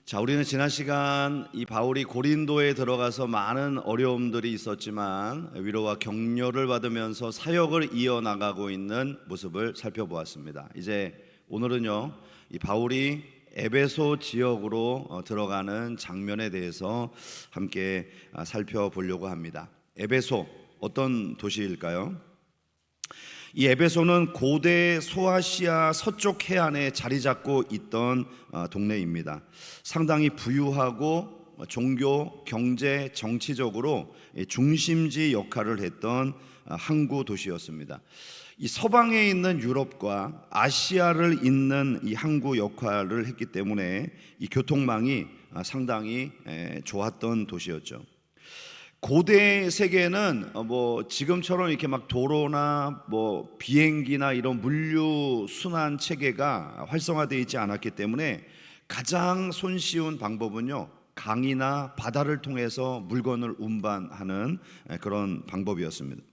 자, 우리는 지난 시간 이 바울이 고린도에 들어가서 많은 어려움들이 있었지만 위로와 격려를 받으면서 사역을 이어나가고 있는 모습을 살펴보았습니다. 이제 오늘은요, 이 바울이 에베소 지역으로 들어가는 장면에 대해서 함께 살펴보려고 합니다. 에베소, 어떤 도시일까요? 이 에베소는 고대 소아시아 서쪽 해안에 자리 잡고 있던 동네입니다. 상당히 부유하고 종교, 경제, 정치적으로 중심지 역할을 했던 항구 도시였습니다. 이 서방에 있는 유럽과 아시아를 잇는 이 항구 역할을 했기 때문에 이 교통망이 상당히 좋았던 도시였죠. 고대 세계는 지금처럼 이렇게 막 도로나 비행기나 이런 물류 순환 체계가 활성화되어 있지 않았기 때문에 가장 손쉬운 방법은요, 강이나 바다를 통해서 물건을 운반하는 그런 방법이었습니다.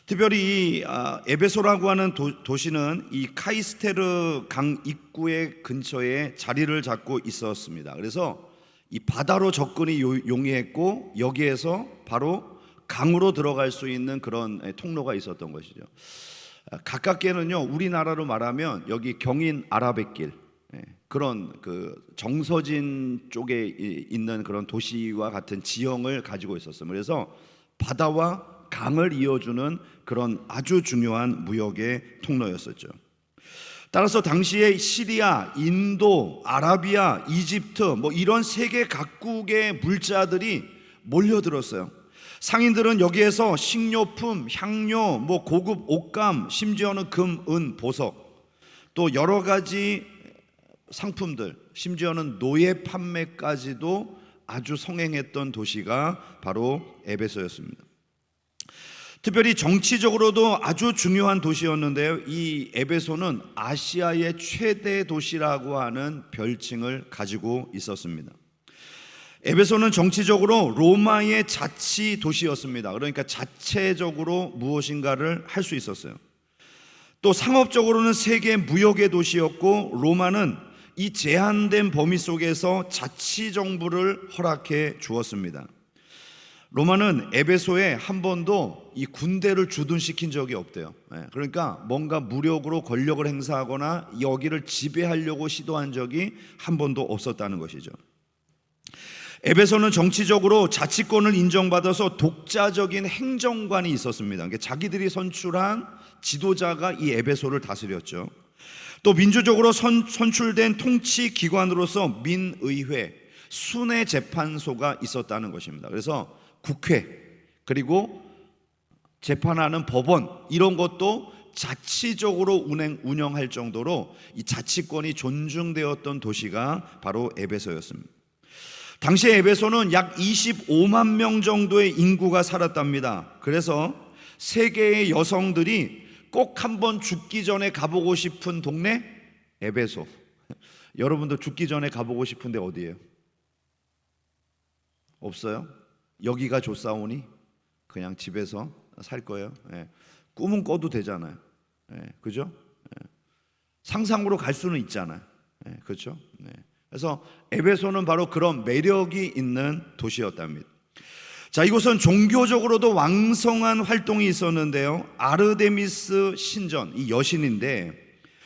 특별히 이 에베소라고 하는 도시는 이 카이스테르 강 입구의 근처에 자리를 잡고 있었습니다. 그래서 이 바다로 접근이 용이했고 여기에서 바로 강으로 들어갈 수 있는 그런 통로가 있었던 것이죠. 가깝게는요, 우리나라로 말하면 여기 경인 아라뱃길, 그런 그 정서진 쪽에 있는 그런 도시와 같은 지형을 가지고 있었어요. 그래서 바다와 강을 이어주는 그런 아주 중요한 무역의 통로였었죠. 따라서 당시에 시리아, 인도, 아라비아, 이집트 이런 세계 각국의 물자들이 몰려들었어요. 상인들은 여기에서 식료품, 향료, 고급 옷감, 심지어는 금, 은, 보석, 또 여러 가지 상품들, 심지어는 노예 판매까지도 아주 성행했던 도시가 바로 에베소였습니다. 특별히 정치적으로도 아주 중요한 도시였는데요, 이 에베소는 아시아의 최대 도시라고 하는 별칭을 가지고 있었습니다. 에베소는 정치적으로 로마의 자치 도시였습니다. 그러니까 자체적으로 무엇인가를 할 수 있었어요. 또 상업적으로는 세계 무역의 도시였고, 로마는 이 제한된 범위 속에서 자치 정부를 허락해 주었습니다. 로마는 에베소에 한 번도 이 군대를 주둔시킨 적이 없대요. 그러니까 뭔가 무력으로 권력을 행사하거나 여기를 지배하려고 시도한 적이 한 번도 없었다는 것이죠. 에베소는 정치적으로 자치권을 인정받아서 독자적인 행정관이 있었습니다. 그러니까 자기들이 선출한 지도자가 이 에베소를 다스렸죠. 또 민주적으로 선출된 통치 기관으로서 민의회, 순회재판소가 있었다는 것입니다. 그래서 국회, 그리고 재판하는 법원, 이런 것도 자치적으로 운영할 정도로 이 자치권이 존중되었던 도시가 바로 에베소였습니다. 당시에 에베소는 약 25만 명 정도의 인구가 살았답니다. 그래서 세계의 여성들이 꼭 한번 죽기 전에 가보고 싶은 동네 에베소. 여러분도 죽기 전에 가보고 싶은데 어디예요? 없어요? 여기가 좋사오니 그냥 집에서 살 거예요. 꿈은 꿔도 되잖아요. 그죠? 상상으로 갈 수는 있잖아요. 그렇죠? 그래서 에베소는 바로 그런 매력이 있는 도시였답니다. 자, 이곳은 종교적으로도 왕성한 활동이 있었는데요, 아르데미스 신전, 이 여신인데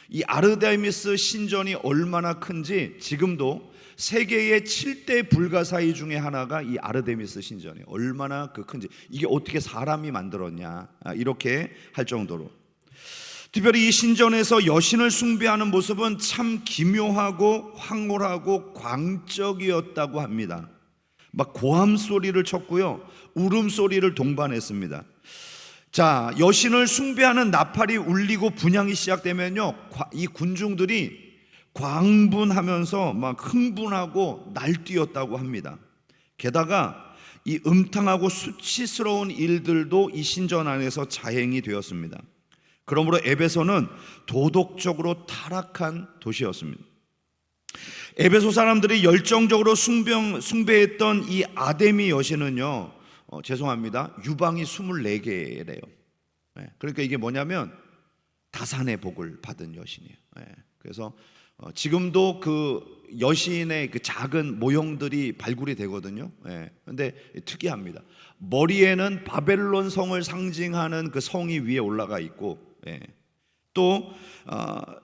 이 아르데미스 신전이 얼마나 큰지 지금도 세계의 7대 불가사의 중에 하나가 이 아르데미스 신전이에요. 얼마나 큰지, 이게 어떻게 사람이 만들었냐, 이렇게 할 정도로. 특별히 이 신전에서 여신을 숭배하는 모습은 참 기묘하고 황홀하고 광적이었다고 합니다. 막 고함 소리를 쳤고요, 울음 소리를 동반했습니다. 자, 여신을 숭배하는 나팔이 울리고 분향이 시작되면요, 이 군중들이 광분하면서 막 흥분하고 날뛰었다고 합니다. 게다가 이 음탕하고 수치스러운 일들도 이 신전 안에서 자행이 되었습니다. 그러므로 에베소는 도덕적으로 타락한 도시였습니다. 에베소 사람들이 열정적으로 숭배했던 이 아데미 여신은요, 죄송합니다, 유방이 24개래요. 그러니까 이게 뭐냐면 다산의 복을 받은 여신이에요. 그래서 지금도 그 여신의 그 작은 모형들이 발굴이 되거든요. 근데 특이합니다. 머리에는 바벨론 성을 상징하는 그 성이 위에 올라가 있고, 또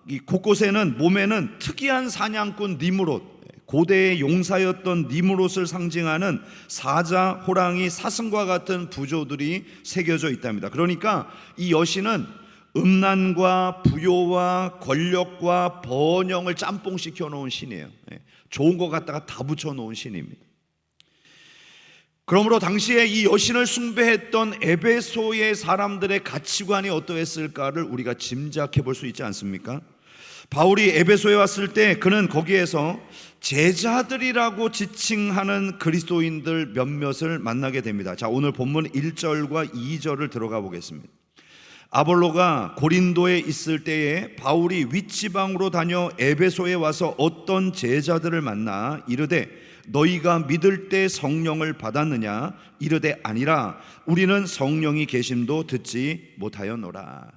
이 곳곳에는 몸에는 특이한 사냥꾼 니므롯, 고대의 용사였던 니므롯을 상징하는 사자, 호랑이, 사슴과 같은 부조들이 새겨져 있답니다. 그러니까 이 여신은 음란과 부요와 권력과 번영을 짬뽕시켜 놓은 신이에요. 좋은 거 갖다가 다 붙여 놓은 신입니다. 그러므로 당시에 이 여신을 숭배했던 에베소의 사람들의 가치관이 어떠했을까를 우리가 짐작해 볼 수 있지 않습니까? 바울이 에베소에 왔을 때 그는 거기에서 제자들이라고 지칭하는 그리스도인들 몇몇을 만나게 됩니다. 자, 오늘 본문 1절과 2절을 들어가 보겠습니다. 아볼로가 고린도에 있을 때에 바울이 윗지방으로 다녀 에베소에 와서 어떤 제자들을 만나 이르되 너희가 믿을 때 성령을 받았느냐? 이르되 아니라 우리는 성령이 계심도 듣지 못하였노라.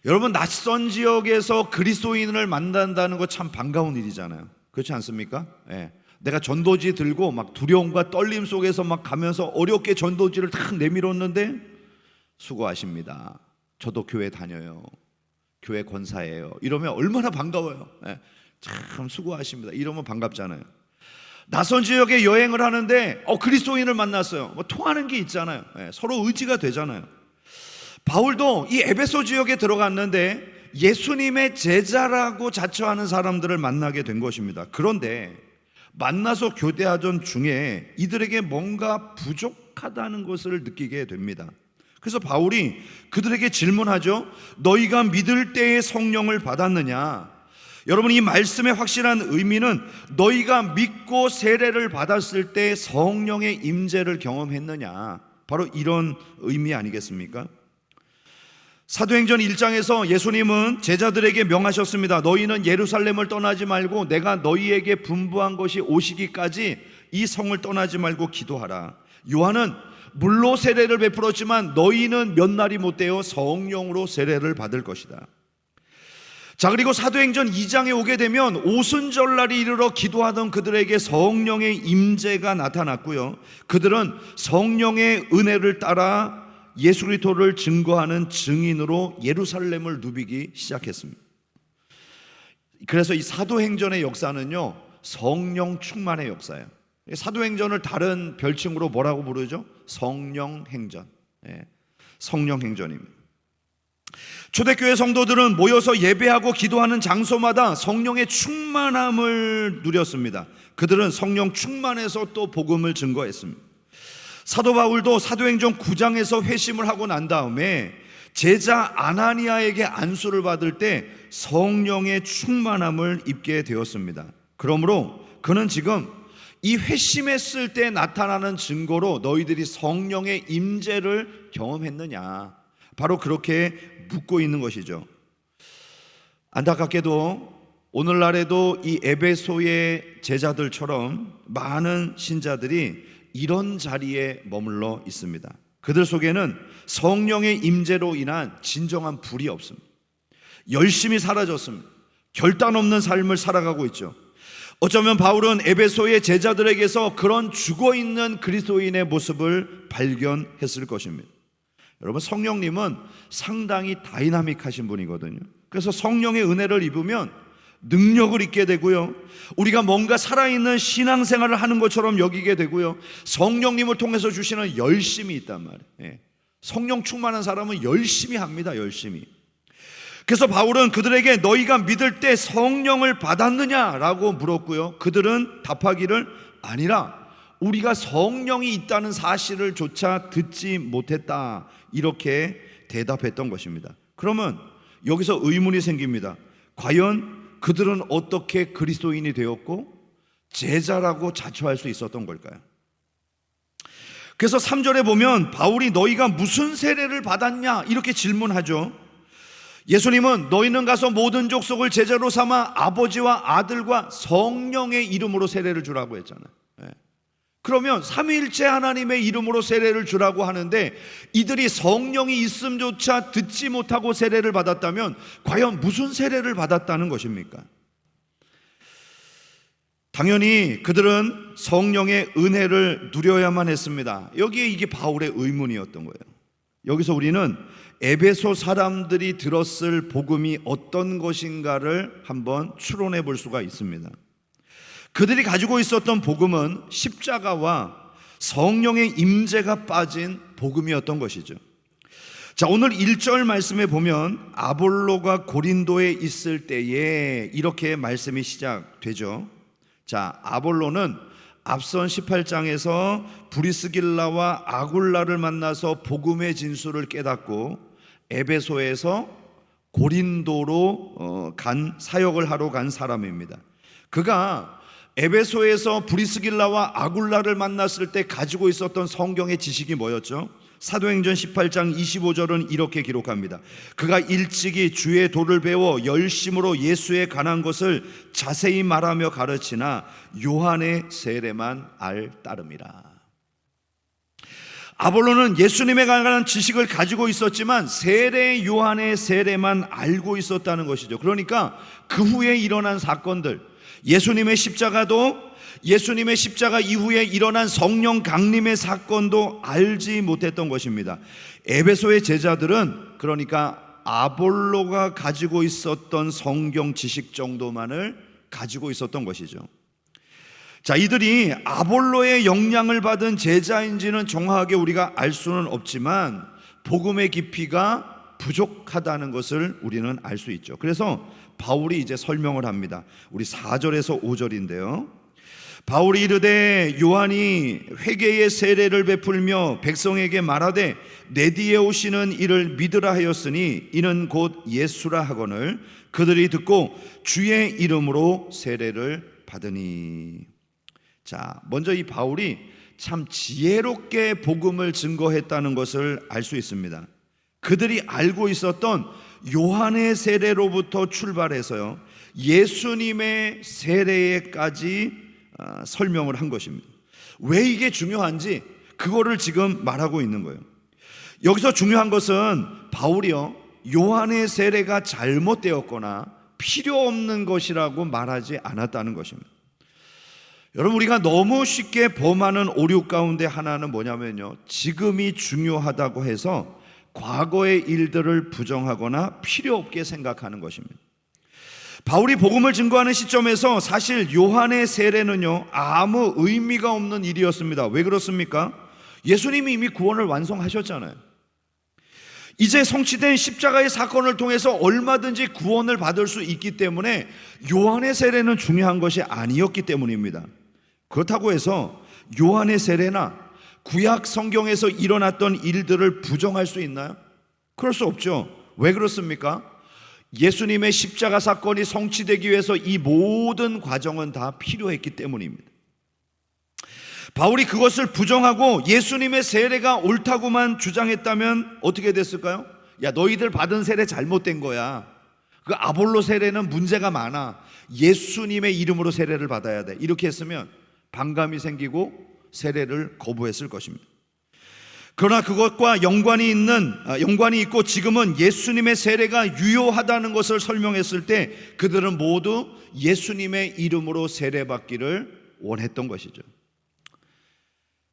여러분, 낯선 지역에서 그리스도인을 만난다는 거 참 반가운 일이잖아요. 그렇지 않습니까? 내가 전도지 들고 막 두려움과 떨림 속에서 막 가면서 어렵게 전도지를 탁 내밀었는데 수고하십니다. 저도 교회 다녀요. 교회 권사예요. 이러면 얼마나 반가워요. 참 수고하십니다. 이러면 반갑잖아요. 낯선 지역에 여행을 하는데 그리스도인을 만났어요. 뭐 통하는 게 있잖아요. 서로 의지가 되잖아요. 바울도 이 에베소 지역에 들어갔는데 예수님의 제자라고 자처하는 사람들을 만나게 된 것입니다. 그런데 만나서 교대하던 중에 이들에게 뭔가 부족하다는 것을 느끼게 됩니다. 그래서 바울이 그들에게 질문하죠. 너희가 믿을 때에 성령을 받았느냐? 여러분, 이 말씀의 확실한 의미는 너희가 믿고 세례를 받았을 때 성령의 임재를 경험했느냐, 바로 이런 의미 아니겠습니까? 사도행전 1장에서 예수님은 제자들에게 명하셨습니다. 너희는 예루살렘을 떠나지 말고 내가 너희에게 분부한 것이 오시기까지 이 성을 떠나지 말고 기도하라. 요한은 물로 세례를 베풀었지만 너희는 몇 날이 못되어 성령으로 세례를 받을 것이다. 자, 그리고 사도행전 2장에 오게 되면 오순절날이 이르러 기도하던 그들에게 성령의 임재가 나타났고요, 그들은 성령의 은혜를 따라 예수 그리스도를 증거하는 증인으로 예루살렘을 누비기 시작했습니다. 그래서 이 사도행전의 역사는요, 성령 충만의 역사예요. 사도행전을 다른 별칭으로 뭐라고 부르죠? 성령행전. 성령행전입니다. 초대교회 성도들은 모여서 예배하고 기도하는 장소마다 성령의 충만함을 누렸습니다. 그들은 성령 충만해서 또 복음을 증거했습니다. 사도 바울도 사도행전 9장에서 회심을 하고 난 다음에 제자 아나니아에게 안수를 받을 때 성령의 충만함을 입게 되었습니다. 그러므로 그는 지금 이 회심했을 때 나타나는 증거로 너희들이 성령의 임재를 경험했느냐, 바로 그렇게 묻고 있는 것이죠. 안타깝게도 오늘날에도 이 에베소의 제자들처럼 많은 신자들이 이런 자리에 머물러 있습니다. 그들 속에는 성령의 임재로 인한 진정한 불이 없습니다. 열심히 사라졌습니다. 결단 없는 삶을 살아가고 있죠. 어쩌면 바울은 에베소의 제자들에게서 그런 죽어있는 그리스도인의 모습을 발견했을 것입니다. 여러분, 성령님은 상당히 다이나믹하신 분이거든요. 그래서 성령의 은혜를 입으면 능력을 잊게 되고요, 우리가 뭔가 살아있는 신앙생활을 하는 것처럼 여기게 되고요, 성령님을 통해서 주시는 열심이 있단 말이에요. 성령 충만한 사람은 열심히 합니다. 열심히. 그래서 바울은 그들에게 너희가 믿을 때 성령을 받았느냐라고 물었고요, 그들은 답하기를 아니라 우리가 성령이 있다는 사실을 조차 듣지 못했다, 이렇게 대답했던 것입니다. 그러면 여기서 의문이 생깁니다. 과연 그들은 어떻게 그리스도인이 되었고 제자라고 자처할 수 있었던 걸까요? 그래서 3절에 보면 바울이 너희가 무슨 세례를 받았냐 이렇게 질문하죠. 예수님은 너희는 가서 모든 족속을 제자로 삼아 아버지와 아들과 성령의 이름으로 세례를 주라고 했잖아요. 그러면 삼위일체 하나님의 이름으로 세례를 주라고 하는데 이들이 성령이 있음조차 듣지 못하고 세례를 받았다면 과연 무슨 세례를 받았다는 것입니까? 당연히 그들은 성령의 은혜를 누려야만 했습니다. 여기에 이게 바울의 의문이었던 거예요. 여기서 우리는 에베소 사람들이 들었을 복음이 어떤 것인가를 한번 추론해 볼 수가 있습니다. 그들이 가지고 있었던 복음은 십자가와 성령의 임재가 빠진 복음이었던 것이죠. 자, 오늘 1절 말씀에 보면 아볼로가 고린도에 있을 때에 이렇게 말씀이 시작되죠. 자, 아볼로는 앞선 18장에서 브리스길라와 아굴라를 만나서 복음의 진수를 깨닫고 에베소에서 고린도로 사역을 하러 간 사람입니다. 그가 에베소에서 브리스길라와 아굴라를 만났을 때 가지고 있었던 성경의 지식이 뭐였죠? 사도행전 18장 25절은 이렇게 기록합니다. 그가 일찍이 주의 도를 배워 열심으로 예수에 관한 것을 자세히 말하며 가르치나 요한의 세례만 알 따름이라. 아볼로는 예수님에 관한 지식을 가지고 있었지만 세례 요한의 세례만 알고 있었다는 것이죠. 그러니까 그 후에 일어난 사건들, 예수님의 십자가 이후에 일어난 성령 강림의 사건도 알지 못했던 것입니다. 에베소의 제자들은 그러니까 아볼로가 가지고 있었던 성경 지식 정도만을 가지고 있었던 것이죠. 자, 이들이 아볼로의 영향을 받은 제자인지는 정확하게 우리가 알 수는 없지만 복음의 깊이가 부족하다는 것을 우리는 알 수 있죠. 그래서 바울이 이제 설명을 합니다. 우리 4절에서 5절인데요. 바울이 이르되 요한이 회개의 세례를 베풀며 백성에게 말하되 내 뒤에 오시는 이를 믿으라 하였으니 이는 곧 예수라 하거늘 그들이 듣고 주의 이름으로 세례를 받으니. 자, 먼저 이 바울이 참 지혜롭게 복음을 증거했다는 것을 알 수 있습니다. 그들이 알고 있었던 요한의 세례로부터 출발해서요 예수님의 세례에까지 설명을 한 것입니다. 왜 이게 중요한지 그거를 지금 말하고 있는 거예요. 여기서 중요한 것은 바울이요 요한의 세례가 잘못되었거나 필요 없는 것이라고 말하지 않았다는 것입니다. 여러분, 우리가 너무 쉽게 범하는 오류 가운데 하나는 뭐냐면요 지금이 중요하다고 해서 과거의 일들을 부정하거나 필요 없게 생각하는 것입니다. 바울이 복음을 증거하는 시점에서 사실 요한의 세례는요 아무 의미가 없는 일이었습니다. 왜 그렇습니까? 예수님이 이미 구원을 완성하셨잖아요. 이제 성취된 십자가의 사건을 통해서 얼마든지 구원을 받을 수 있기 때문에 요한의 세례는 중요한 것이 아니었기 때문입니다. 그렇다고 해서 요한의 세례나 구약 성경에서 일어났던 일들을 부정할 수 있나요? 그럴 수 없죠. 왜 그렇습니까? 예수님의 십자가 사건이 성취되기 위해서 이 모든 과정은 다 필요했기 때문입니다. 바울이 그것을 부정하고 예수님의 세례가 옳다고만 주장했다면 어떻게 됐을까요? 야, 너희들 받은 세례 잘못된 거야. 그 아볼로 세례는 문제가 많아. 예수님의 이름으로 세례를 받아야 돼. 이렇게 했으면 반감이 생기고 세례를 거부했을 것입니다. 그러나 그것과 연관이 있고 지금은 예수님의 세례가 유효하다는 것을 설명했을 때 그들은 모두 예수님의 이름으로 세례받기를 원했던 것이죠.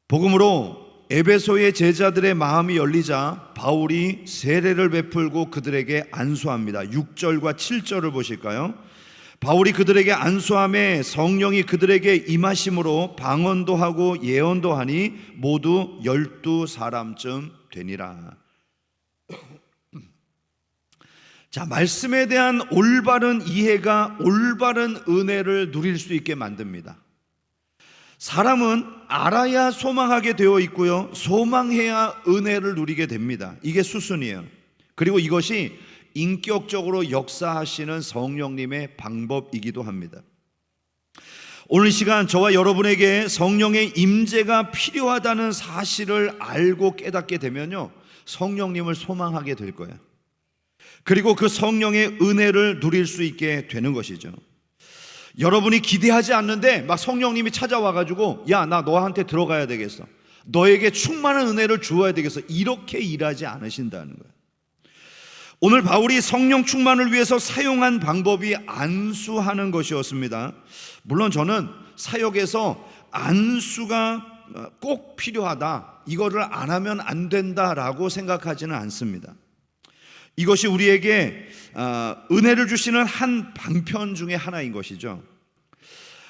복음으로 에베소의 제자들의 마음이 열리자 바울이 세례를 베풀고 그들에게 안수합니다. 6절과 7절을 보실까요? 바울이 그들에게 안수함에 성령이 그들에게 임하심으로 방언도 하고 예언도 하니 모두 12사람쯤 되니라. 자, 말씀에 대한 올바른 이해가 올바른 은혜를 누릴 수 있게 만듭니다. 사람은 알아야 소망하게 되어 있고요 소망해야 은혜를 누리게 됩니다. 이게 수순이에요. 그리고 이것이 인격적으로 역사하시는 성령님의 방법이기도 합니다. 오늘 이 시간 저와 여러분에게 성령의 임재가 필요하다는 사실을 알고 깨닫게 되면요 성령님을 소망하게 될 거예요. 그리고 그 성령의 은혜를 누릴 수 있게 되는 것이죠. 여러분이 기대하지 않는데 막 성령님이 찾아와가지고 야, 나 너한테 들어가야 되겠어, 너에게 충만한 은혜를 주어야 되겠어, 이렇게 일하지 않으신다는 거예요. 오늘 바울이 성령 충만을 위해서 사용한 방법이 안수하는 것이었습니다. 물론 저는 사역에서 안수가 꼭 필요하다, 이거를 안 하면 안 된다라고 생각하지는 않습니다. 이것이 우리에게 은혜를 주시는 한 방편 중에 하나인 것이죠.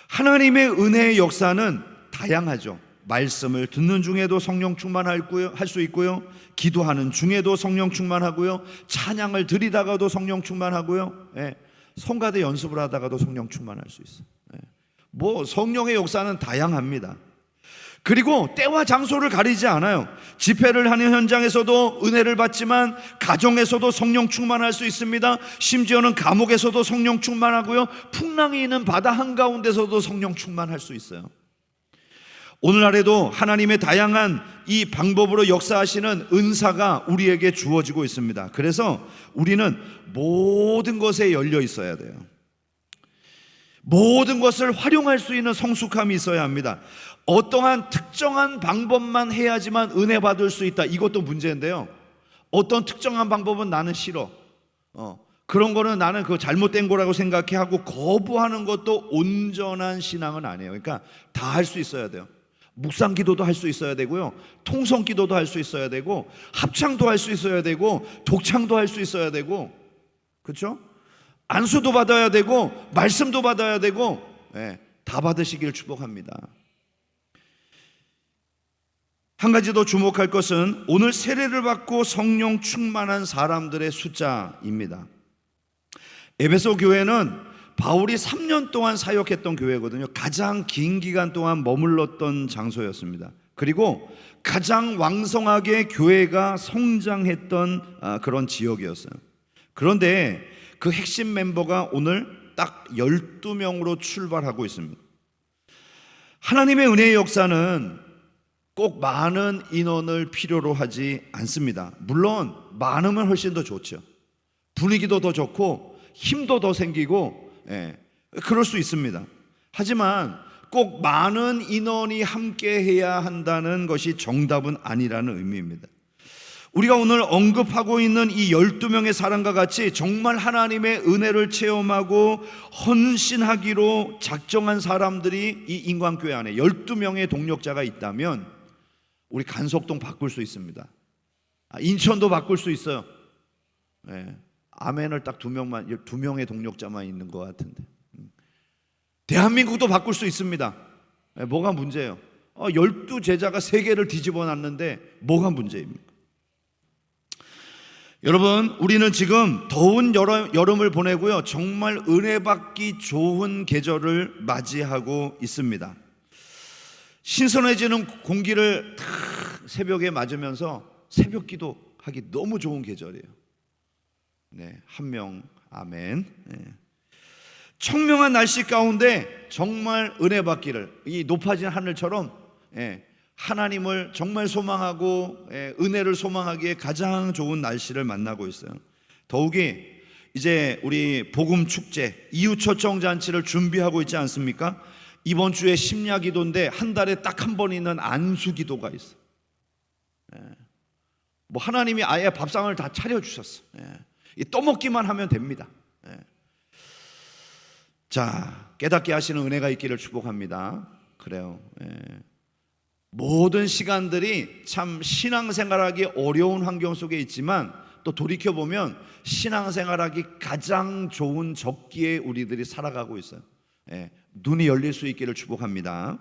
하나님의 은혜의 역사는 다양하죠. 말씀을 듣는 중에도 성령 충만할 수 있고요, 기도하는 중에도 성령 충만하고요, 찬양을 드리다가도 성령 충만하고요, 성가대 연습을 하다가도 성령 충만할 수 있어요. 뭐 성령의 역사는 다양합니다. 그리고 때와 장소를 가리지 않아요. 집회를 하는 현장에서도 은혜를 받지만 가정에서도 성령 충만할 수 있습니다. 심지어는 감옥에서도 성령 충만하고요, 풍랑이 있는 바다 한가운데서도 성령 충만할 수 있어요. 오늘날에도 하나님의 다양한 이 방법으로 역사하시는 은사가 우리에게 주어지고 있습니다. 그래서 우리는 모든 것에 열려 있어야 돼요. 모든 것을 활용할 수 있는 성숙함이 있어야 합니다. 어떠한 특정한 방법만 해야지만 은혜 받을 수 있다, 이것도 문제인데요. 어떤 특정한 방법은 나는 싫어, 그런 거는 나는 그거 잘못된 거라고 생각해 하고 거부하는 것도 온전한 신앙은 아니에요. 그러니까 다 할 수 있어야 돼요. 묵상 기도도 할 수 있어야 되고요, 통성 기도도 할 수 있어야 되고, 합창도 할 수 있어야 되고, 독창도 할 수 있어야 되고, 그렇죠? 안수도 받아야 되고, 말씀도 받아야 되고, 다 받으시길 축복합니다. 한 가지 더 주목할 것은 오늘 세례를 받고 성령 충만한 사람들의 숫자입니다. 에베소 교회는 바울이 3년 동안 사역했던 교회거든요. 가장 긴 기간 동안 머물렀던 장소였습니다. 그리고 가장 왕성하게 교회가 성장했던 그런 지역이었어요. 그런데 그 핵심 멤버가 오늘 딱 12명으로 출발하고 있습니다. 하나님의 은혜의 역사는 꼭 많은 인원을 필요로 하지 않습니다. 물론 많으면 훨씬 더 좋죠. 분위기도 더 좋고 힘도 더 생기고, 그럴 수 있습니다. 하지만 꼭 많은 인원이 함께 해야 한다는 것이 정답은 아니라는 의미입니다. 우리가 오늘 언급하고 있는 이 12명의 사람과 같이 정말 하나님의 은혜를 체험하고 헌신하기로 작정한 사람들이 이 인광교회 안에 12명의 동력자가 있다면 우리 간석동 바꿀 수 있습니다. 인천도 바꿀 수 있어요. 아멘을 딱 2명의 동력자만 있는 것 같은데, 대한민국도 바꿀 수 있습니다. 뭐가 문제예요? 12제자가 세계를 뒤집어 놨는데 뭐가 문제입니까? 여러분, 우리는 지금 더운 여름을 보내고요, 정말 은혜 받기 좋은 계절을 맞이하고 있습니다. 신선해지는 공기를 탁 새벽에 맞으면서 새벽 기도하기 너무 좋은 계절이에요. 한 명 아멘. 청명한 날씨 가운데 정말 은혜 받기를, 이 높아진 하늘처럼 하나님을 정말 소망하고 은혜를 소망하기에 가장 좋은 날씨를 만나고 있어요. 더욱이 이제 우리 복음 축제 이웃 초청 잔치를 준비하고 있지 않습니까? 이번 주에 심야 기도인데 한 달에 딱 한 번 있는 안수 기도가 있어. 뭐 하나님이 아예 밥상을 다 차려주셨어. 떠먹기만 하면 됩니다. 자, 깨닫게 하시는 은혜가 있기를 축복합니다. 그래요. 모든 시간들이 참 신앙생활하기 어려운 환경 속에 있지만 또 돌이켜보면 신앙생활하기 가장 좋은 적기에 우리들이 살아가고 있어요. 눈이 열릴 수 있기를 축복합니다.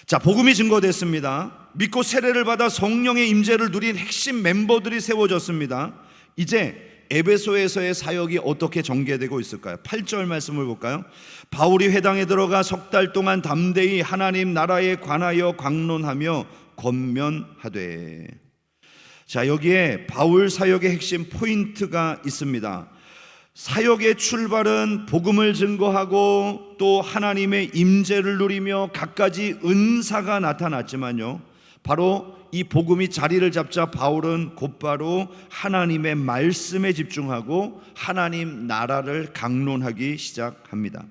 자, 복음이 증거됐습니다. 믿고 세례를 받아 성령의 임재를 누린 핵심 멤버들이 세워졌습니다. 이제 에베소에서의 사역이 어떻게 전개되고 있을까요? 8절 말씀을 볼까요? 바울이 회당에 들어가 석 달 동안 담대히 하나님 나라에 관하여 강론하며 권면하되. 자, 여기에 바울 사역의 핵심 포인트가 있습니다. 사역의 출발은 복음을 증거하고 또 하나님의 임재를 누리며 갖가지 은사가 나타났지만요, 바로 이 복음이 자리를 잡자 바울은 곧바로 하나님의 말씀에 집중하고 하나님 나라를 강론하기 시작합니다.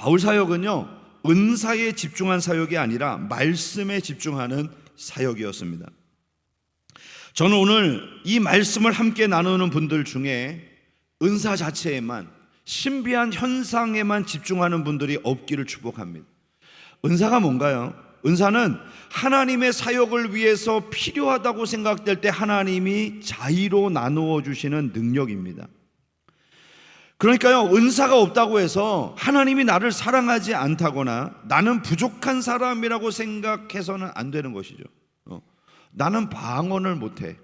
바울 사역은요, 은사에 집중한 사역이 아니라 말씀에 집중하는 사역이었습니다. 저는 오늘 이 말씀을 함께 나누는 분들 중에 은사 자체에만, 신비한 현상에만 집중하는 분들이 없기를 축복합니다. 은사가 뭔가요? 은사는 하나님의 사역을 위해서 필요하다고 생각될 때 하나님이 자의로 나누어 주시는 능력입니다. 그러니까요, 은사가 없다고 해서 하나님이 나를 사랑하지 않다거나 나는 부족한 사람이라고 생각해서는 안 되는 것이죠. 나는 방언을 못해,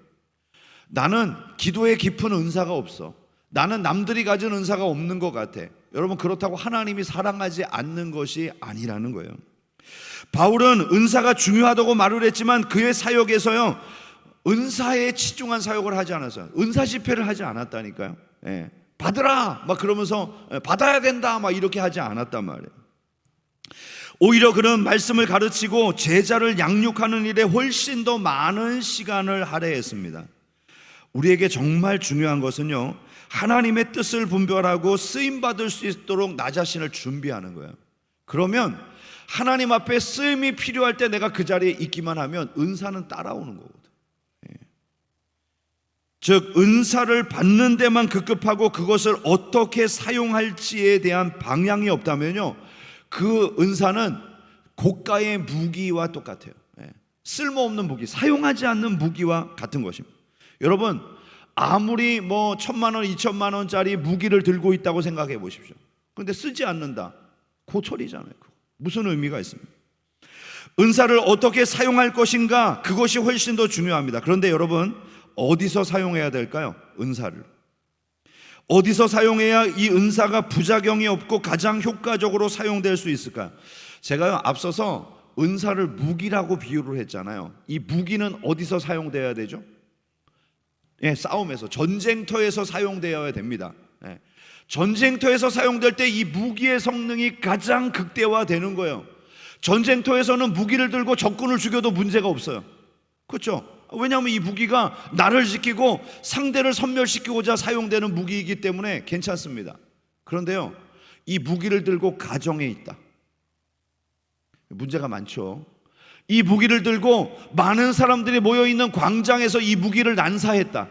나는 기도에 깊은 은사가 없어, 나는 남들이 가진 은사가 없는 것 같아. 여러분, 그렇다고 하나님이 사랑하지 않는 것이 아니라는 거예요. 바울은 은사가 중요하다고 말을 했지만 그의 사역에서요, 은사에 치중한 사역을 하지 않았어요. 은사 집회를 하지 않았다니까요. 받으라 막 그러면서 받아야 된다 막 이렇게 하지 않았단 말이에요. 오히려 그런 말씀을 가르치고 제자를 양육하는 일에 훨씬 더 많은 시간을 할애했습니다. 우리에게 정말 중요한 것은요, 하나님의 뜻을 분별하고 쓰임받을 수 있도록 나 자신을 준비하는 거예요. 그러면 하나님 앞에 쓰임이 필요할 때 내가 그 자리에 있기만 하면 은사는 따라오는 거거든. 즉, 은사를 받는 데만 급급하고 그것을 어떻게 사용할지에 대한 방향이 없다면요, 그 은사는 고가의 무기와 똑같아요. 쓸모없는 무기, 사용하지 않는 무기와 같은 것입니다. 여러분, 아무리 1,000만 원, 2,000만 원짜리 무기를 들고 있다고 생각해 보십시오. 그런데 쓰지 않는다, 고철이잖아요. 무슨 의미가 있습니까? 은사를 어떻게 사용할 것인가, 그것이 훨씬 더 중요합니다. 그런데 여러분, 어디서 사용해야 될까요? 은사를 어디서 사용해야 이 은사가 부작용이 없고 가장 효과적으로 사용될 수 있을까요? 제가 앞서서 은사를 무기라고 비유를 했잖아요. 이 무기는 어디서 사용되어야 되죠? 싸움에서, 전쟁터에서 사용되어야 됩니다. 전쟁터에서 사용될 때 이 무기의 성능이 가장 극대화되는 거예요. 전쟁터에서는 무기를 들고 적군을 죽여도 문제가 없어요. 그렇죠? 왜냐하면 이 무기가 나를 지키고 상대를 섬멸시키고자 사용되는 무기이기 때문에 괜찮습니다. 그런데요, 이 무기를 들고 가정에 있다, 문제가 많죠. 이 무기를 들고 많은 사람들이 모여있는 광장에서 이 무기를 난사했다.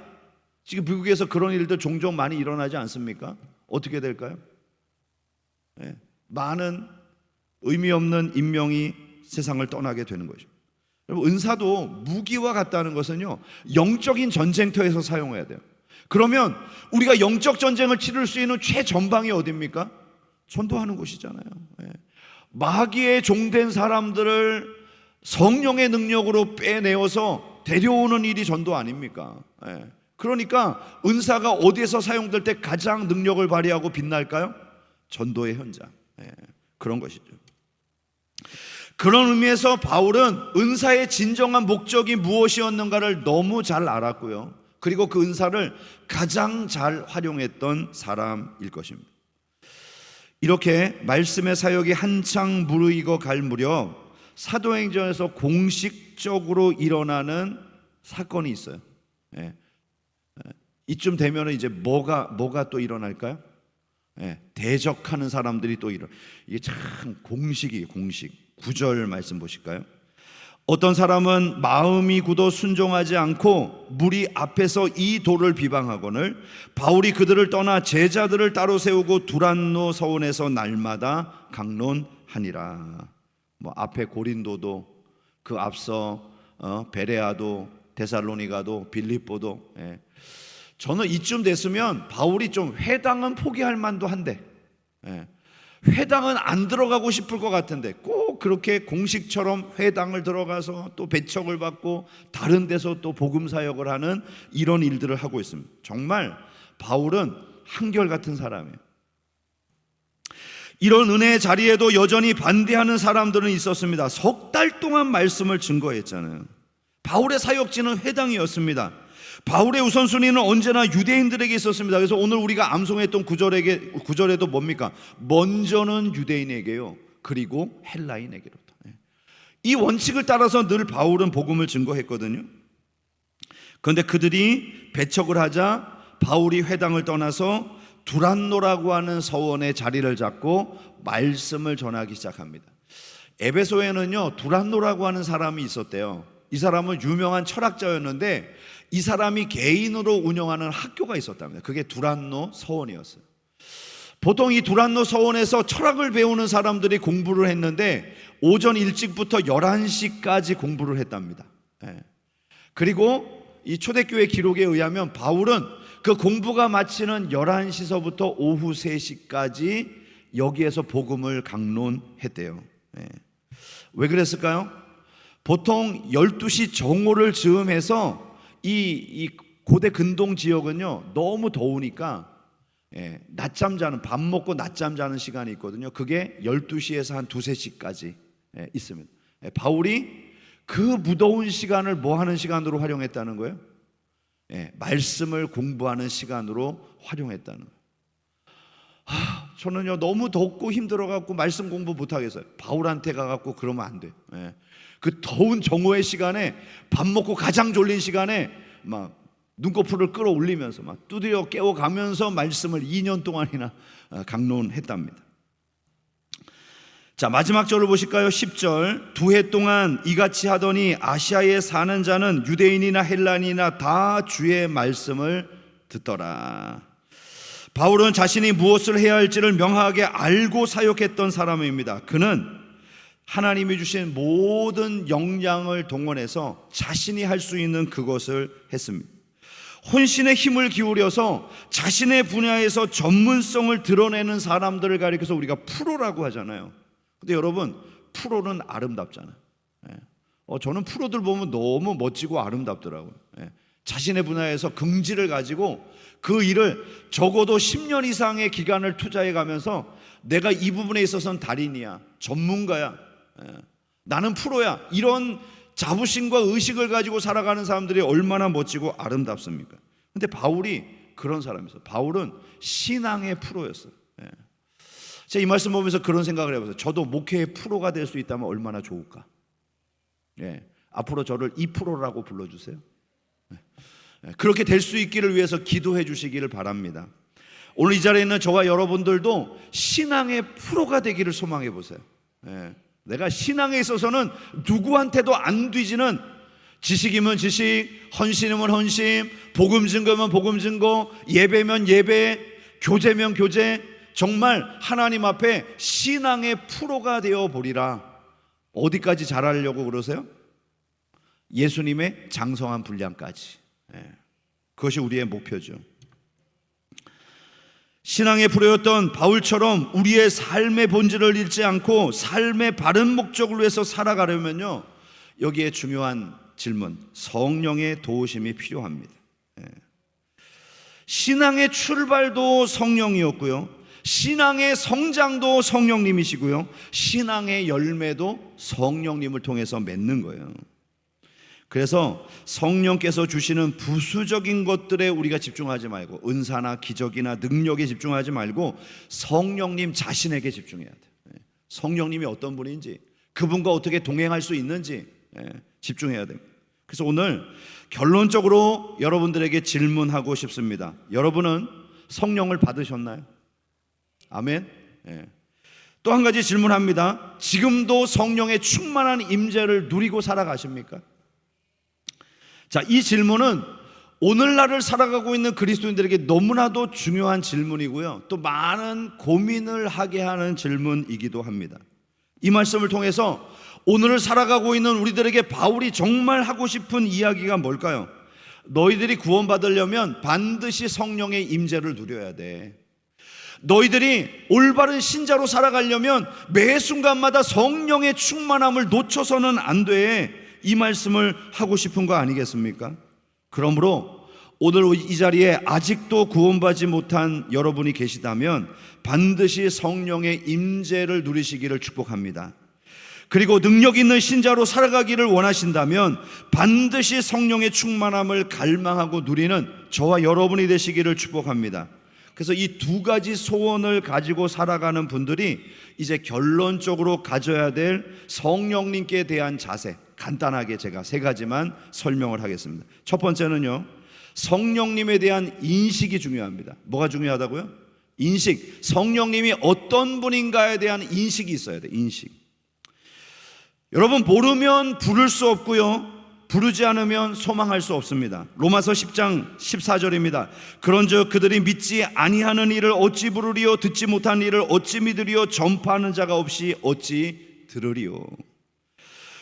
지금 미국에서 그런 일들 종종 많이 일어나지 않습니까? 어떻게 될까요? 많은 의미 없는 인명이 세상을 떠나게 되는 것입니다. 여러분, 은사도 무기와 같다는 것은요, 영적인 전쟁터에서 사용해야 돼요. 그러면 우리가 영적 전쟁을 치를 수 있는 최전방이 어디입니까? 전도하는 곳이잖아요. 마귀의 종된 사람들을 성령의 능력으로 빼내어서 데려오는 일이 전도 아닙니까? 그러니까 은사가 어디에서 사용될 때 가장 능력을 발휘하고 빛날까요? 전도의 현장. 그런 것이죠. 그런 의미에서 바울은 은사의 진정한 목적이 무엇이었는가를 너무 잘 알았고요, 그리고 그 은사를 가장 잘 활용했던 사람일 것입니다. 이렇게 말씀의 사역이 한창 무르익어 갈 무렵 사도행전에서 공식적으로 일어나는 사건이 있어요. 이쯤 되면 이제 뭐가 또 일어날까요? 대적하는 사람들이 또 이게 참 공식 9절 말씀 보실까요? 어떤 사람은 마음이 굳어 순종하지 않고 무리 앞에서 이 도를 비방하거늘 바울이 그들을 떠나 제자들을 따로 세우고 두란노 서원에서 날마다 강론하니라. 앞에 고린도도, 그 앞서 베레아도, 데살로니가도, 빌립보도. 저는 이쯤 됐으면 바울이 좀 회당은 포기할 만도 한데, 회당은 안 들어가고 싶을 것 같은데 꼭 그렇게 공식처럼 회당을 들어가서 또 배척을 받고 다른 데서 또 복음 사역을 하는 이런 일들을 하고 있습니다. 정말 바울은 한결같은 사람이에요. 이런 은혜의 자리에도 여전히 반대하는 사람들은 있었습니다. 3달 동안 말씀을 증거했잖아요. 바울의 사역지는 회당이었습니다. 바울의 우선순위는 언제나 유대인들에게 있었습니다. 그래서 오늘 우리가 암송했던 구절에도 뭡니까? 먼저는 유대인에게요, 그리고 헬라인에게로다. 이 원칙을 따라서 늘 바울은 복음을 증거했거든요. 그런데 그들이 배척을 하자 바울이 회당을 떠나서 두란노라고 하는 서원에 자리를 잡고 말씀을 전하기 시작합니다. 에베소에는요, 두란노라고 하는 사람이 있었대요. 이 사람은 유명한 철학자였는데 이 사람이 개인으로 운영하는 학교가 있었답니다. 그게 두란노 서원이었어요. 보통 이 두란노 서원에서 철학을 배우는 사람들이 공부를 했는데 오전 일찍부터 11시까지 공부를 했답니다. 그리고 이 초대교회 기록에 의하면 바울은 그 공부가 마치는 11시서부터 오후 3시까지 여기에서 복음을 강론했대요. 왜 그랬을까요? 보통 12시 정오를 즈음해서 이 고대 근동 지역은요, 너무 더우니까 낮잠 자는, 밥 먹고 낮잠 자는 시간이 있거든요. 그게 12시에서 한 2, 3시까지 있습니다. 바울이 그 무더운 시간을 뭐 하는 시간으로 활용했다는 거예요? 말씀을 공부하는 시간으로 활용했다는 거예요. 저는요, 너무 덥고 힘들어갖고 말씀 공부 못하겠어요. 바울한테 가갖고 그러면 안 돼요. 그 더운 정오의 시간에, 밥 먹고 가장 졸린 시간에 막 눈꺼풀을 끌어올리면서 막 두드려 깨워가면서 말씀을 2년 동안이나 강론했답니다. 자, 마지막 절을 보실까요? 10절. 2해 동안 이같이 하더니 아시아에 사는 자는 유대인이나 헬라인이나 다 주의 말씀을 듣더라. 바울은 자신이 무엇을 해야 할지를 명확하게 알고 사역했던 사람입니다. 그는 하나님이 주신 모든 역량을 동원해서 자신이 할 수 있는 그것을 했습니다. 혼신의 힘을 기울여서 자신의 분야에서 전문성을 드러내는 사람들을 가리켜서 우리가 프로라고 하잖아요. 근데 여러분, 프로는 아름답잖아요. 저는 프로들 보면 너무 멋지고 아름답더라고요. 자신의 분야에서 긍지를 가지고 그 일을 적어도 10년 이상의 기간을 투자해 가면서 내가 이 부분에 있어서는 달인이야, 전문가야, 나는 프로야, 이런 자부심과 의식을 가지고 살아가는 사람들이 얼마나 멋지고 아름답습니까? 근데 바울이 그런 사람이었어요. 바울은 신앙의 프로였어요. 제가 이 말씀 보면서 그런 생각을 해봤어요. 저도 목회의 프로가 될 수 있다면 얼마나 좋을까? 앞으로 저를 2%라고 불러주세요. 그렇게 될 수 있기를 위해서 기도해 주시기를 바랍니다. 오늘 이 자리에 있는 저와 여러분들도 신앙의 프로가 되기를 소망해 보세요. 내가 신앙에 있어서는 누구한테도 안 뒤지는, 지식이면 지식, 헌신이면 헌신, 복음 증거면 복음 증거, 예배면 예배, 교제면 교제, 정말 하나님 앞에 신앙의 프로가 되어 보리라. 어디까지 잘하려고 그러세요? 예수님의 장성한 분량까지. 그것이 우리의 목표죠. 신앙의 프로였던 바울처럼 우리의 삶의 본질을 잃지 않고 삶의 바른 목적을 위해서 살아가려면요, 여기에 중요한 질문, 성령의 도우심이 필요합니다. 신앙의 출발도 성령이었고요, 신앙의 성장도 성령님이시고요, 신앙의 열매도 성령님을 통해서 맺는 거예요. 그래서 성령께서 주시는 부수적인 것들에 우리가 집중하지 말고, 은사나 기적이나 능력에 집중하지 말고 성령님 자신에게 집중해야 돼요. 성령님이 어떤 분인지, 그분과 어떻게 동행할 수 있는지 집중해야 됩니다. 그래서 오늘 결론적으로 여러분들에게 질문하고 싶습니다. 여러분은 성령을 받으셨나요? 아멘. 또 한 가지 질문합니다. 지금도 성령의 충만한 임재를 누리고 살아가십니까? 자, 이 질문은 오늘날을 살아가고 있는 그리스도인들에게 너무나도 중요한 질문이고요, 또 많은 고민을 하게 하는 질문이기도 합니다. 이 말씀을 통해서 오늘을 살아가고 있는 우리들에게 바울이 정말 하고 싶은 이야기가 뭘까요? 너희들이 구원받으려면 반드시 성령의 임재를 누려야 돼. 너희들이 올바른 신자로 살아가려면 매 순간마다 성령의 충만함을 놓쳐서는 안 돼. 이 말씀을 하고 싶은 거 아니겠습니까? 그러므로 오늘 이 자리에 아직도 구원받지 못한 여러분이 계시다면 반드시 성령의 임재를 누리시기를 축복합니다. 그리고 능력 있는 신자로 살아가기를 원하신다면 반드시 성령의 충만함을 갈망하고 누리는 저와 여러분이 되시기를 축복합니다. 그래서 이 두 가지 소원을 가지고 살아가는 분들이 이제 결론적으로 가져야 될 성령님께 대한 자세, 간단하게 제가 3가지만 설명을 하겠습니다. 첫 번째는요, 성령님에 대한 인식이 중요합니다. 뭐가 중요하다고요? 인식, 성령님이 어떤 분인가에 대한 인식이 있어야 돼. 인식. 여러분, 모르면 부를 수 없고요, 부르지 않으면 소망할 수 없습니다. 로마서 10장 14절입니다. 그런즉 그들이 믿지 아니하는 일을 어찌 부르리요, 듣지 못한 일을 어찌 믿으리요, 전파하는 자가 없이 어찌 들으리요.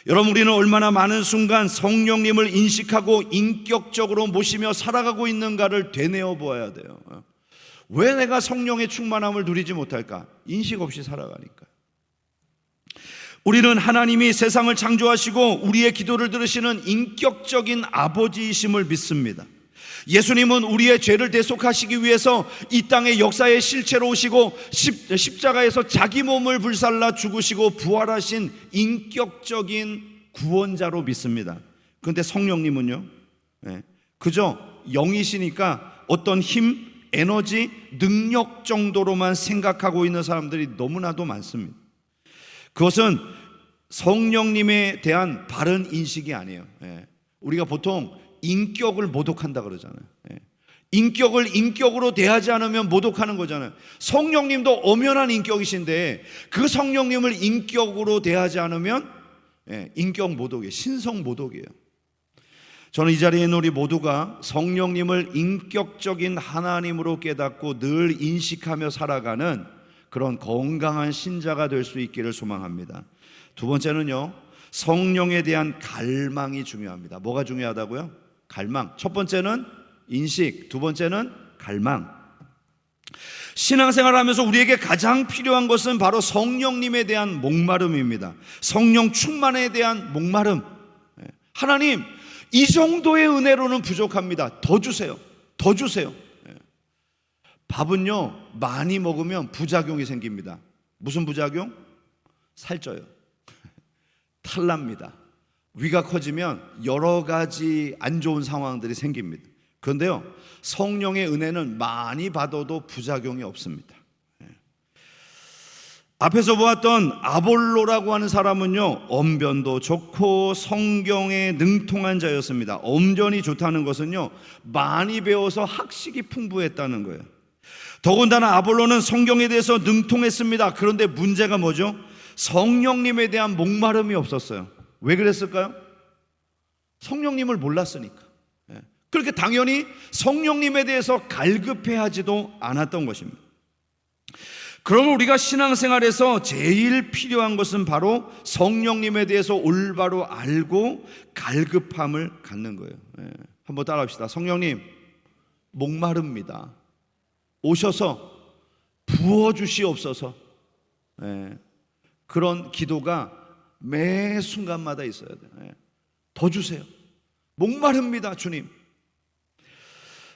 여러분, 우리는 얼마나 많은 순간 성령님을 인식하고 인격적으로 모시며 살아가고 있는가를 되뇌어 보아야 돼요. 왜 내가 성령의 충만함을 누리지 못할까? 인식 없이 살아가니까. 우리는 하나님이 세상을 창조하시고 우리의 기도를 들으시는 인격적인 아버지이심을 믿습니다. 예수님은 우리의 죄를 대속하시기 위해서 이 땅의 역사의 실체로 오시고 십자가에서 자기 몸을 불살라 죽으시고 부활하신 인격적인 구원자로 믿습니다. 그런데 성령님은요, 그저 영이시니까 어떤 힘, 에너지, 능력 정도로만 생각하고 있는 사람들이 너무나도 많습니다. 그것은 성령님에 대한 바른 인식이 아니에요. 우리가 보통 인격을 모독한다 그러잖아요. 인격을 인격으로 대하지 않으면 모독하는 거잖아요. 성령님도 엄연한 인격이신데 그 성령님을 인격으로 대하지 않으면 인격 모독이에요. 신성 모독이에요. 저는 이 자리에 있는 우리 모두가 성령님을 인격적인 하나님으로 깨닫고 늘 인식하며 살아가는 그런 건강한 신자가 될 수 있기를 소망합니다. 두 번째는요, 성령에 대한 갈망이 중요합니다. 뭐가 중요하다고요? 갈망. 첫 번째는 인식, 두 번째는 갈망. 신앙생활을 하면서 우리에게 가장 필요한 것은 바로 성령님에 대한 목마름입니다. 성령 충만에 대한 목마름. 하나님, 이 정도의 은혜로는 부족합니다. 더 주세요. 더 주세요. 밥은요, 많이 먹으면 부작용이 생깁니다. 무슨 부작용? 살쪄요. 탈납니다. 위가 커지면 여러 가지 안 좋은 상황들이 생깁니다. 그런데요, 성령의 은혜는 많이 받아도 부작용이 없습니다. 앞에서 보았던 아볼로라고 하는 사람은요, 언변도 좋고 성경에 능통한 자였습니다. 언변이 좋다는 것은요, 많이 배워서 학식이 풍부했다는 거예요. 더군다나 아볼로는 성경에 대해서 능통했습니다. 그런데 문제가 뭐죠? 성령님에 대한 목마름이 없었어요. 왜 그랬을까요? 성령님을 몰랐으니까. 그렇게 당연히 성령님에 대해서 갈급해하지도 않았던 것입니다. 그러면 우리가 신앙생활에서 제일 필요한 것은 바로 성령님에 대해서 올바로 알고 갈급함을 갖는 거예요. 한번 따라합시다. 성령님, 목마릅니다. 오셔서 부어주시옵소서. 그런 기도가 매 순간마다 있어야 돼요. 더 주세요. 목마릅니다, 주님.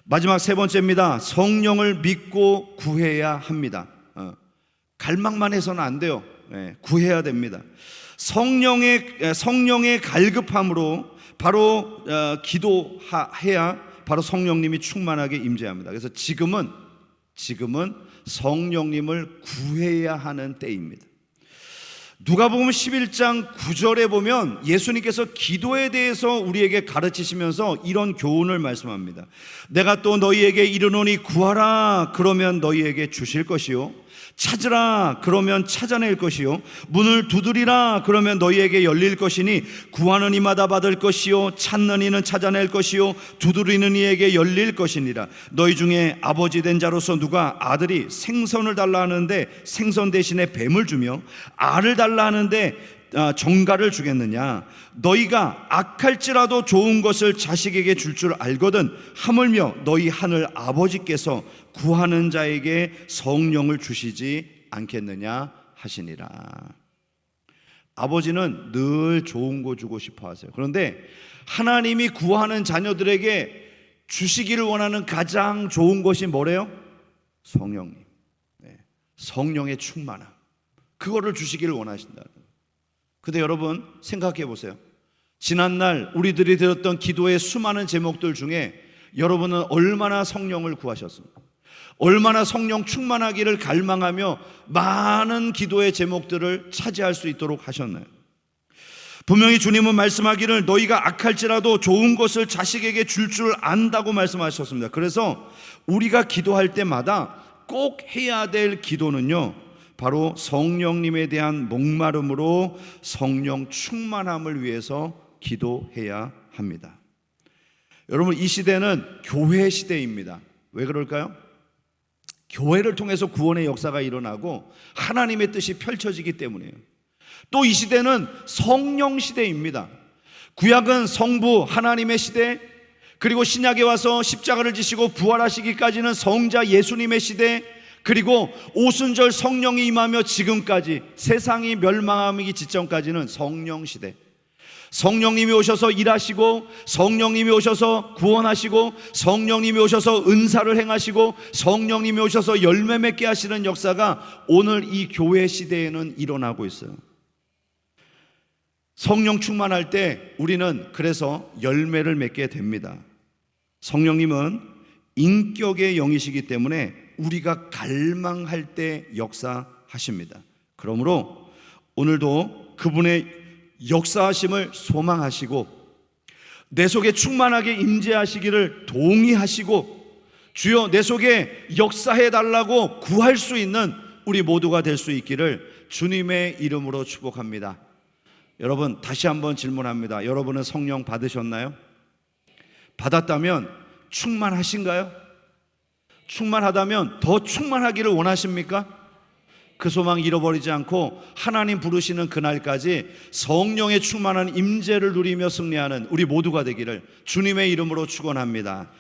마지막 세 번째입니다. 성령을 믿고 구해야 합니다. 갈망만 해서는 안 돼요. 구해야 됩니다. 성령의 갈급함으로 바로 기도해야 바로 성령님이 충만하게 임재합니다. 그래서 지금은 성령님을 구해야 하는 때입니다. 누가복음 11장 9절에 보면 예수님께서 기도에 대해서 우리에게 가르치시면서 이런 교훈을 말씀합니다. 내가 또 너희에게 이르노니 구하라 그러면 너희에게 주실 것이요, 찾으라 그러면 찾아낼 것이요, 문을 두드리라 그러면 너희에게 열릴 것이니 구하는 이마다 받을 것이요, 찾는 이는 찾아낼 것이요, 두드리는 이에게 열릴 것이니라. 너희 중에 아버지 된 자로서 누가 아들이 생선을 달라 하는데 생선 대신에 뱀을 주며 알을 달라 하는데 정갈을 주겠느냐? 너희가 악할지라도 좋은 것을 자식에게 줄 줄 알거든 하물며 너희 하늘 아버지께서 구하는 자에게 성령을 주시지 않겠느냐 하시니라. 아버지는 늘 좋은 거 주고 싶어 하세요. 그런데 하나님이 구하는 자녀들에게 주시기를 원하는 가장 좋은 것이 뭐래요? 성령님. 성령의 충만함, 그거를 주시기를 원하신다. 근데 여러분 생각해 보세요. 지난날 우리들이 들었던 기도의 수많은 제목들 중에 여러분은 얼마나 성령을 구하셨습니까? 얼마나 성령 충만하기를 갈망하며 많은 기도의 제목들을 차지할 수 있도록 하셨나요? 분명히 주님은 말씀하기를 너희가 악할지라도 좋은 것을 자식에게 줄 줄 안다고 말씀하셨습니다. 그래서 우리가 기도할 때마다 꼭 해야 될 기도는요, 바로 성령님에 대한 목마름으로 성령 충만함을 위해서 기도해야 합니다. 여러분, 이 시대는 교회 시대입니다. 왜 그럴까요? 교회를 통해서 구원의 역사가 일어나고 하나님의 뜻이 펼쳐지기 때문이에요. 또 이 시대는 성령 시대입니다. 구약은 성부 하나님의 시대, 그리고 신약에 와서 십자가를 지시고 부활하시기까지는 성자 예수님의 시대, 그리고 오순절 성령이 임하며 지금까지 세상이 멸망하기 직전까지는 성령 시대. 성령님이 오셔서 일하시고, 성령님이 오셔서 구원하시고, 성령님이 오셔서 은사를 행하시고, 성령님이 오셔서 열매 맺게 하시는 역사가 오늘 이 교회 시대에는 일어나고 있어요. 성령 충만할 때 우리는 그래서 열매를 맺게 됩니다. 성령님은 인격의 영이시기 때문에 우리가 갈망할 때 역사하십니다. 그러므로 오늘도 그분의 역사하심을 소망하시고 내 속에 충만하게 임재하시기를 동의하시고 주여 내 속에 역사해 달라고 구할 수 있는 우리 모두가 될 수 있기를 주님의 이름으로 축복합니다. 여러분, 다시 한번 질문합니다. 여러분은 성령 받으셨나요? 받았다면 충만하신가요? 충만하다면 더 충만하기를 원하십니까? 그 소망 잃어버리지 않고 하나님 부르시는 그날까지 성령의 충만한 임재를 누리며 승리하는 우리 모두가 되기를 주님의 이름으로 축원합니다.